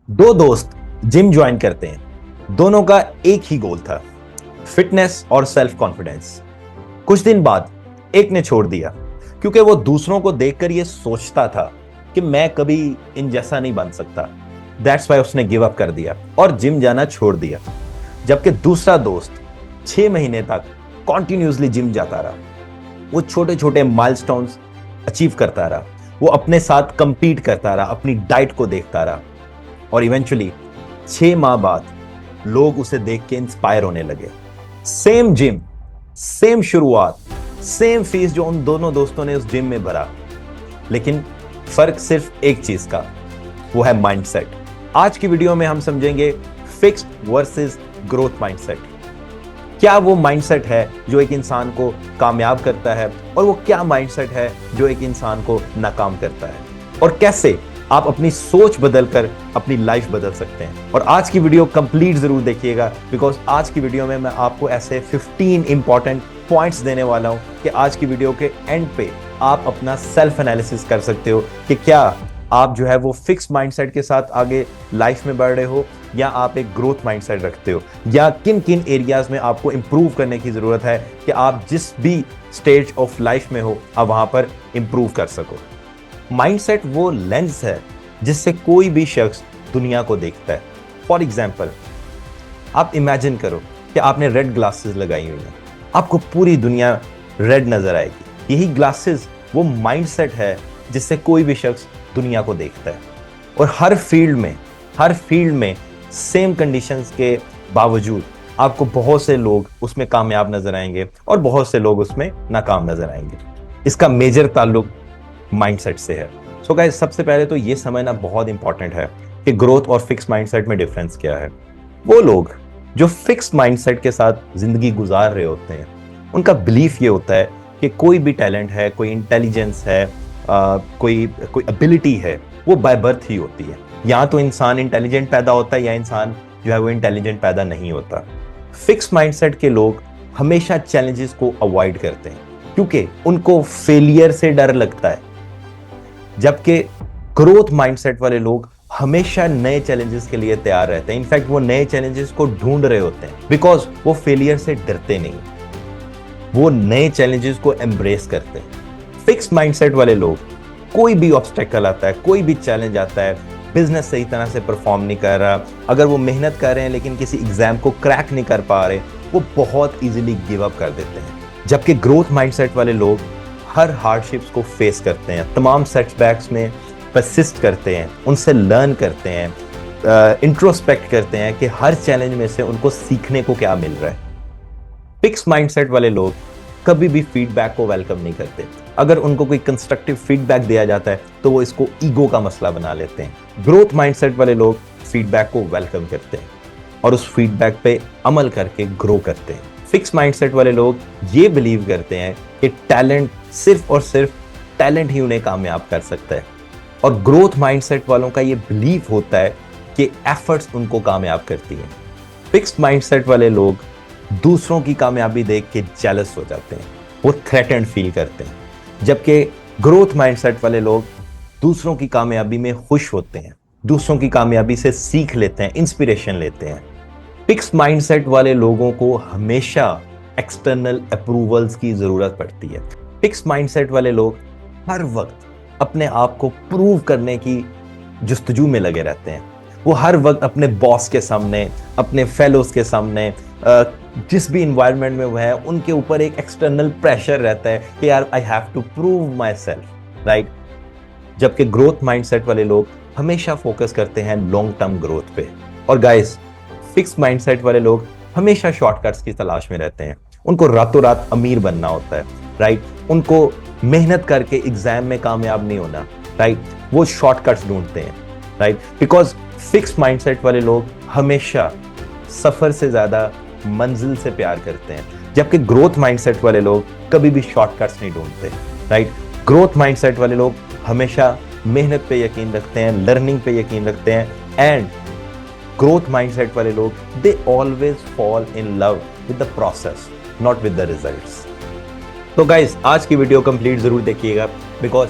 दो दोस्त gym join करते हैं। दोनों का एक ही गोल था, फिटनेस और सेल्फ कॉन्फिडेंस। कुछ दिन बाद एक ने छोड़ दिया क्योंकि वो दूसरों को देखकर ये सोचता था कि मैं कभी इन जैसा नहीं बन सकता। दैट्स वाई उसने गिव अप कर दिया और जिम जाना छोड़ दिया। जबकि दूसरा दोस्त 6 महीने तक कॉन्टिन्यूसली जिम जाता रहा। वो छोटे छोटे माइलस्टोन्स अचीव करता रहा, वो अपने साथ कंपीट करता रहा, अपनी डाइट को देखता रहा और इवेंचुअली 6 माह बाद लोग उसे देख के इंस्पायर होने लगे। सेम जिम, सेम शुरुआत, सेम फीस जो उन दोनों दोस्तों ने उस जिम में भरा, लेकिन फर्क सिर्फ एक चीज का, वो है माइंडसेट। आज की वीडियो में हम समझेंगे फिक्स्ड वर्सेस ग्रोथ माइंडसेट। क्या वो माइंडसेट है जो एक इंसान को कामयाब करता है और वो क्या माइंडसेट है जो एक इंसान को नाकाम करता है, और कैसे आप अपनी सोच बदलकर अपनी लाइफ बदल सकते हैं। और आज की वीडियो कंप्लीट जरूर देखिएगा, बिकॉज आज की वीडियो में मैं आपको ऐसे 15 इंपॉर्टेंट पॉइंट्स देने वाला हूं कि आज की वीडियो के एंड पे आप अपना सेल्फ एनालिसिस कर सकते हो कि क्या आप जो है वो फिक्स माइंडसेट के साथ आगे लाइफ में बढ़ रहे हो या आप एक ग्रोथ माइंडसेट रखते हो, या किन किन एरियाज में आपको इंप्रूव करने की जरूरत है कि आप जिस भी स्टेज ऑफ लाइफ में हो आप वहां पर इंप्रूव कर सको। माइंडसेट वो लेंस है जिससे कोई भी शख्स दुनिया को देखता है। फॉर एग्जाम्पल, आप इमेजिन करो कि आपने रेड ग्लासेस लगाई हुई हैं, आपको पूरी दुनिया रेड नजर आएगी। यही ग्लासेस वो माइंडसेट है जिससे कोई भी शख्स दुनिया को देखता है। और हर फील्ड में सेम कंडीशंस के बावजूद आपको बहुत से लोग उसमें कामयाब नजर आएंगे और बहुत से लोग उसमें नाकाम नजर आएंगे। इसका मेजर ताल्लुक माइंडसेट से है। सो गाइस, सबसे पहले तो ये समझना बहुत इंपॉर्टेंट है कि ग्रोथ और फिक्स माइंडसेट में डिफरेंस क्या है। वो लोग जो फिक्स माइंडसेट के साथ जिंदगी गुजार रहे होते हैं, उनका बिलीफ ये होता है कि कोई भी टैलेंट है, कोई इंटेलिजेंस है, कोई एबिलिटी है, वो बाय बर्थ ही होती है। या तो इंसान इंटेलिजेंट पैदा होता है या इंसान जो है वो इंटेलिजेंट पैदा नहीं होता। फिक्स माइंडसेट के लोग हमेशा चैलेंजेस को अवॉइड करते हैं क्योंकि उनको फेलियर से डर लगता है, जबकि ग्रोथ माइंडसेट वाले लोग हमेशा नए चैलेंजेस के लिए तैयार रहते हैं। इनफैक्ट वो नए चैलेंजेस को ढूंढ रहे होते हैं बिकॉज वो फेलियर से डरते नहीं, वो नए चैलेंजेस को एम्ब्रेस करते हैं। फिक्स माइंडसेट वाले लोग, कोई भी ऑब्स्टेकल आता है, कोई भी चैलेंज आता है, बिजनेस सही तरह से परफॉर्म नहीं कर रहा, अगर वो मेहनत कर रहे हैं लेकिन किसी एग्जाम को क्रैक नहीं कर पा रहे, वो बहुत इजीली गिव अप कर देते हैं। जबकि ग्रोथ माइंडसेट वाले लोग हर हार्डशिप्स को फेस करते हैं, तमाम सेटबैक्स में परसिस्ट करते हैं, उनसे लर्न करते हैं, इंट्रोस्पेक्ट करते हैं कि हर चैलेंज में से उनको सीखने को क्या मिल रहा है। फिक्स माइंडसेट वाले लोग कभी भी फीडबैक को वेलकम नहीं करते। अगर उनको कोई कंस्ट्रक्टिव फीडबैक दिया जाता है तो वो इसको ईगो का मसला बना लेते हैं। ग्रोथ माइंडसेट वाले लोग फीडबैक को वेलकम करते हैं और उस फीडबैक पे अमल करके ग्रो करते हैं। फिक्स माइंडसेट वाले लोग ये बिलीव करते हैं कि टैलेंट सिर्फ और सिर्फ टैलेंट ही उन्हें कामयाब कर सकता है, और ग्रोथ माइंडसेट वालों का ये बिलीव होता है कि एफर्ट्स उनको कामयाब करती है। फिक्स माइंडसेट वाले लोग दूसरों की कामयाबी देख के जेलस हो जाते हैं, वो थ्रेटेंड फील करते हैं, जबकि ग्रोथ माइंडसेट वाले लोग दूसरों की कामयाबी में खुश होते हैं, दूसरों की कामयाबी से सीख लेते हैं, इंस्पिरेशन लेते हैं। फिक्स माइंडसेट वाले लोगों को हमेशा एक्सटर्नल अप्रूवल्स की जरूरत पड़ती है। फिक्स माइंडसेट वाले लोग हर वक्त अपने आप को प्रूव करने की जुस्तजू में लगे रहते हैं। वो हर वक्त अपने बॉस के सामने, अपने फेलोज के सामने, जिस भी इन्वायरमेंट में वो है, उनके ऊपर एक एक्सटर्नल प्रेशर रहता है कि यार I have to prove myself, right. जबकि ग्रोथ माइंडसेट वाले लोग हमेशा फोकस करते हैं लॉन्ग टर्म ग्रोथ पे। और गाइस, फिक्स माइंडसेट वाले लोग हमेशा शॉर्टकट्स की तलाश में रहते हैं। उनको रातों रात अमीर बनना होता है, राइट। उनको मेहनत करके एग्जाम में कामयाब नहीं होना, राइट। वो शॉर्टकट्स ढूंढते हैं, राइट, बिकॉज फिक्स माइंडसेट वाले लोग हमेशा सफर से ज्यादा मंजिल से प्यार करते हैं, जबकि ग्रोथ माइंडसेट वाले लोग कभी भी शॉर्टकट्स नहीं ढूंढते, राइट। ग्रोथ माइंडसेट वाले लोग हमेशा मेहनत पे यकीन रखते हैं, लर्निंग पे यकीन रखते हैं, एंड ग्रोथ माइंडसेट वाले लोग they always fall in love with the process, not with the results. तो गाइस, आज की वीडियो कंप्लीट जरूर देखिएगा, because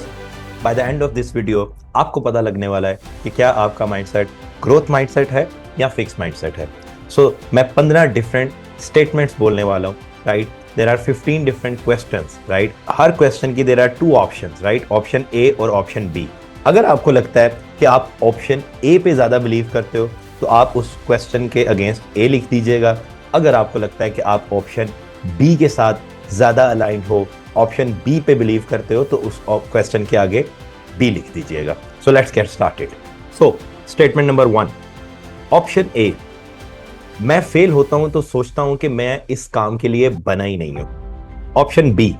by the end of this video आपको पता लगने वाला है कि क्या आपका माइंडसेट ग्रोथ माइंडसेट है या फिक्स माइंडसेट है। सो मैं 15 डिफरेंट स्टेटमेंट्स बोलने वाला हूँ, right. There are 15 different questions, right. हर क्वेश्चन की there are 2 options, right, option A और ऑप्शन बी। अगर आपको लगता है कि आप ऑप्शन ए पे ज्यादा बिलीव करते हो तो आप उस क्वेश्चन के अगेंस्ट ए लिख दीजिएगा। अगर आपको लगता है कि आप ऑप्शन बी के साथ ज्यादा अलाइंड हो, ऑप्शन बी पे बिलीव करते हो, तो उस क्वेश्चन के आगे बी लिख दीजिएगा। So let's get started. So statement number 1, option A, मैं फेल होता हूं तो सोचता हूं कि मैं इस काम के लिए बना ही नहीं हूं। ऑप्शन बी,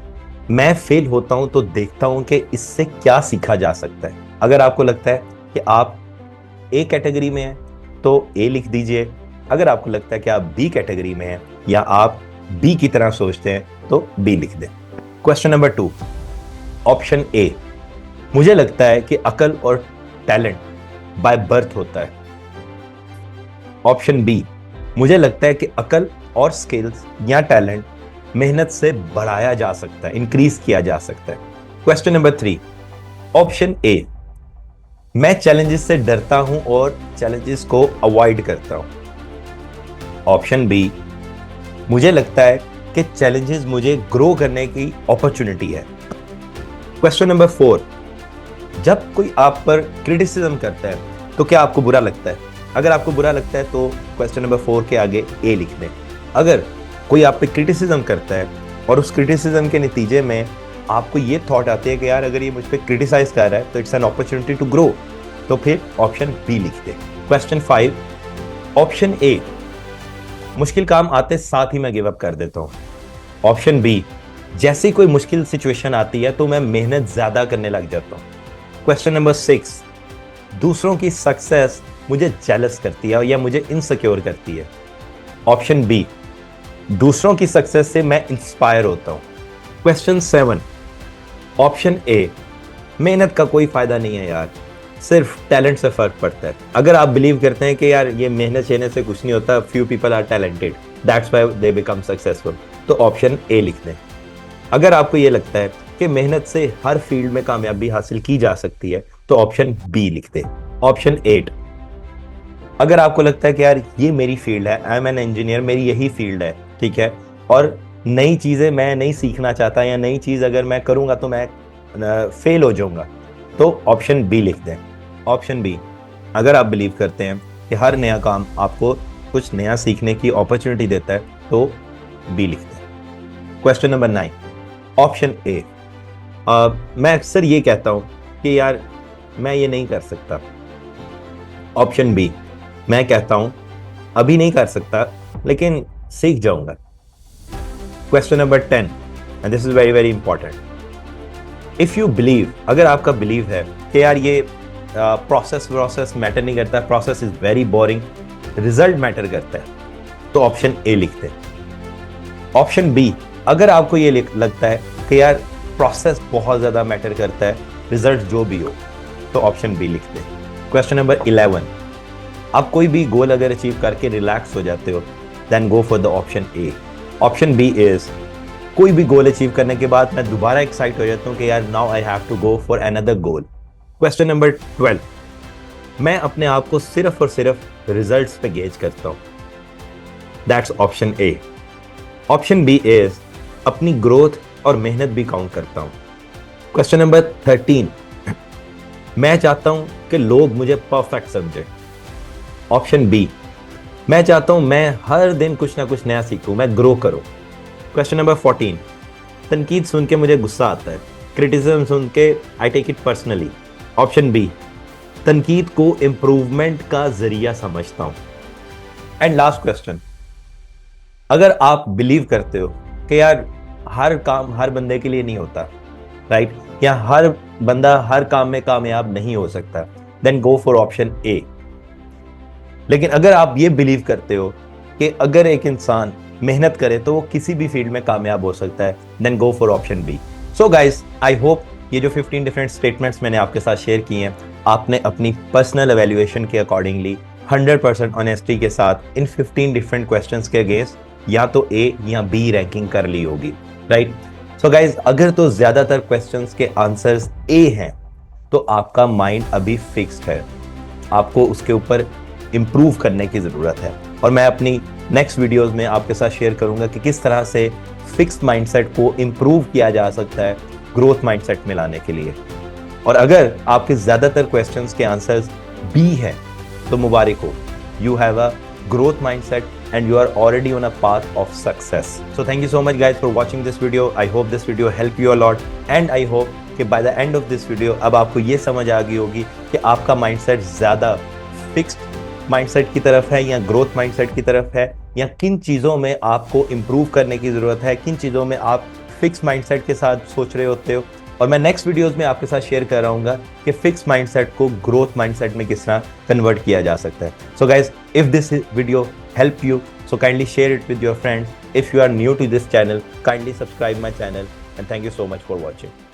मैं फेल होता हूं तो देखता हूं कि इससे क्या सीखा जा सकता है। अगर आपको लगता है कि आप ए कैटेगरी में हैं तो ए लिख दीजिए। अगर आपको लगता है कि आप बी कैटेगरी में हैं या आप बी की तरह सोचते हैं तो बी लिख दें। क्वेश्चन नंबर 2, ऑप्शन ए, मुझे लगता है कि अकल और टैलेंट बाय बर्थ होता है। ऑप्शन बी, मुझे लगता है कि अकल और स्किल्स या टैलेंट मेहनत से बढ़ाया जा सकता है, इंक्रीज किया जा सकता है। क्वेश्चन नंबर 3, ऑप्शन ए, मैं चैलेंजेस से डरता हूं और चैलेंजेस को अवॉइड करता हूं। ऑप्शन बी, मुझे लगता है कि चैलेंजेस मुझे ग्रो करने की अपॉर्चुनिटी है। क्वेश्चन नंबर 4, जब कोई आप पर क्रिटिसिज्म करता है तो क्या आपको बुरा लगता है? अगर आपको बुरा लगता है तो क्वेश्चन नंबर 4 के आगे ए लिख दें। अगर कोई आप पे क्रिटिसिज्म करता है और उस क्रिटिसिज्म के नतीजे में आपको ये थॉट आती है कि यार अगर ये मुझ पे क्रिटिसाइज कर रहा है तो it's an opportunity to grow, तो फिर ऑप्शन बी लिख दें। क्वेश्चन 5, ऑप्शन ए, मुश्किल काम आते साथ ही मैं गिव अप कर देता हूं। ऑप्शन बी, जैसी कोई मुश्किल सिचुएशन आती है तो मैं मेहनत ज्यादा करने लग जाता हूं। क्वेश्चन नंबर 6, दूसरों की सक्सेस मुझे जेलस करती है या मुझे इनसिक्योर करती है। ऑप्शन बी, दूसरों की सक्सेस से मैं इंस्पायर होता हूं। क्वेश्चन 7, ऑप्शन ए, मेहनत का कोई फायदा नहीं है यार, सिर्फ टैलेंट से फर्क पड़ता है। अगर आप बिलीव करते हैं कि यार ये मेहनत शेहनत से कुछ नहीं होता, few people are talented, that's why they become successful, तो ऑप्शन ए लिख दें। अगर आपको ये लगता है कि मेहनत से हर फील्ड में कामयाबी हासिल की जा सकती है तो ऑप्शन बी लिख दें। ऑप्शन 8, अगर आपको लगता है कि यार ये मेरी फील्ड है, आई एम एन इंजीनियर, मेरी यही फील्ड है, ठीक है, और नई चीजें मैं नहीं सीखना चाहता या नई चीज अगर मैं करूंगा तो मैं फेल हो जाऊंगा, तो ऑप्शन बी लिख दें। ऑप्शन बी, अगर आप बिलीव करते हैं कि हर नया काम आपको कुछ नया सीखने की अपॉर्चुनिटी देता है तो बी लिख दें। क्वेश्चन नंबर 9, ऑप्शन ए, मैं अक्सर ये कहता हूं कि यार मैं ये नहीं कर सकता। ऑप्शन बी, मैं कहता हूं अभी नहीं कर सकता लेकिन सीख जाऊंगा। Question number 10, and this is very very important, if you believe, अगर आपका बिलीव है कि यार ये प्रोसेस मैटर नहीं करता, process is very boring, result matter करता है, तो ऑप्शन ए लिख दें। ऑप्शन बी, अगर आपको ये लगता है कि यार प्रोसेस बहुत ज्यादा मैटर करता है, रिजल्ट जो भी हो, तो ऑप्शन बी लिख दें। क्वेश्चन नंबर 11, आप कोई भी गोल अगर अचीव करके रिलैक्स हो जाते हो then go for the option A. Option B is, कोई भी गोल अचीव करने के बाद मैं दोबारा एक्साइट हो जाता हूं कि यार now I have to go for another goal. Question number 12, मैं अपने आप को सिर्फ और सिर्फ रिजल्ट्स पे गेज करता हूं, that's option A. Option B is, अपनी ग्रोथ और मेहनत भी काउंट करता हूं। क्वेश्चन नंबर 13, मैं चाहता हूं कि लोग मुझे परफेक्ट समझें। ऑप्शन बी, मैं चाहता हूं मैं हर दिन कुछ ना कुछ नया सीखूं, मैं ग्रो करूं। क्वेश्चन नंबर 14, तनकीद सुन के मुझे गुस्सा आता है, क्रिटिसिज्म सुन के I take it personally. Option B, तनकीद को इंप्रूवमेंट का जरिया समझता हूं। एंड लास्ट क्वेश्चन, अगर आप बिलीव करते हो कि यार हर काम हर बंदे के लिए नहीं होता, राइट, या हर बंदा हर काम में कामयाब नहीं हो सकता, then go for option A. लेकिन अगर आप ये बिलीव करते हो कि अगर एक इंसान मेहनत करे तो वो किसी भी फील्ड में कामयाब हो सकता है, then go for option B. So guys, I hope ये जो 15 डिफरेंट स्टेटमेंट्स मैंने आपके साथ शेयर किए हैं, आपने अपनी पर्सनल एवेल्युएशन के अकॉर्डिंगली 100% ऑनेस्टी के साथ इन 15 डिफरेंट क्वेश्चंस के अगेंस्ट या तो ए या बी रैंकिंग कर ली होगी, राइट। सो गाइज, अगर तो ज्यादातर क्वेश्चंस के आंसर्स ए हैं तो आपका माइंड अभी फिक्स्ड है, आपको उसके ऊपर इम्प्रूव करने की ज़रूरत है। और मैं अपनी नेक्स्ट वीडियोस में आपके साथ शेयर करूंगा कि किस तरह से फिक्स्ड माइंडसेट को इम्प्रूव किया जा सकता है ग्रोथ माइंडसेट में लाने के लिए। और अगर आपके ज़्यादातर क्वेश्चंस के आंसर्स बी हैं तो मुबारक हो, you have a growth mindset and you are already on a path of success. So thank you so much guys for watching this video. I hope this video helped you a lot and I hope कि by the end of this video अब आपको ये समझ आ गई होगी कि आपका mindset ज़्यादा फिक्स्ड माइंडसेट की तरफ है या ग्रोथ माइंडसेट की तरफ है, या किन चीज़ों में आपको इम्प्रूव करने की ज़रूरत है, किन चीज़ों में आप फिक्स माइंडसेट के साथ सोच रहे होते हो। और मैं नेक्स्ट वीडियोस में आपके साथ शेयर कर रहा हूँ कि फिक्स माइंडसेट को ग्रोथ माइंडसेट में किस तरह कन्वर्ट किया जा सकता है। So guys, if this video help you, so kindly share it with your friends. If you are new to this channel, kindly subscribe my channel and thank you so much for watching.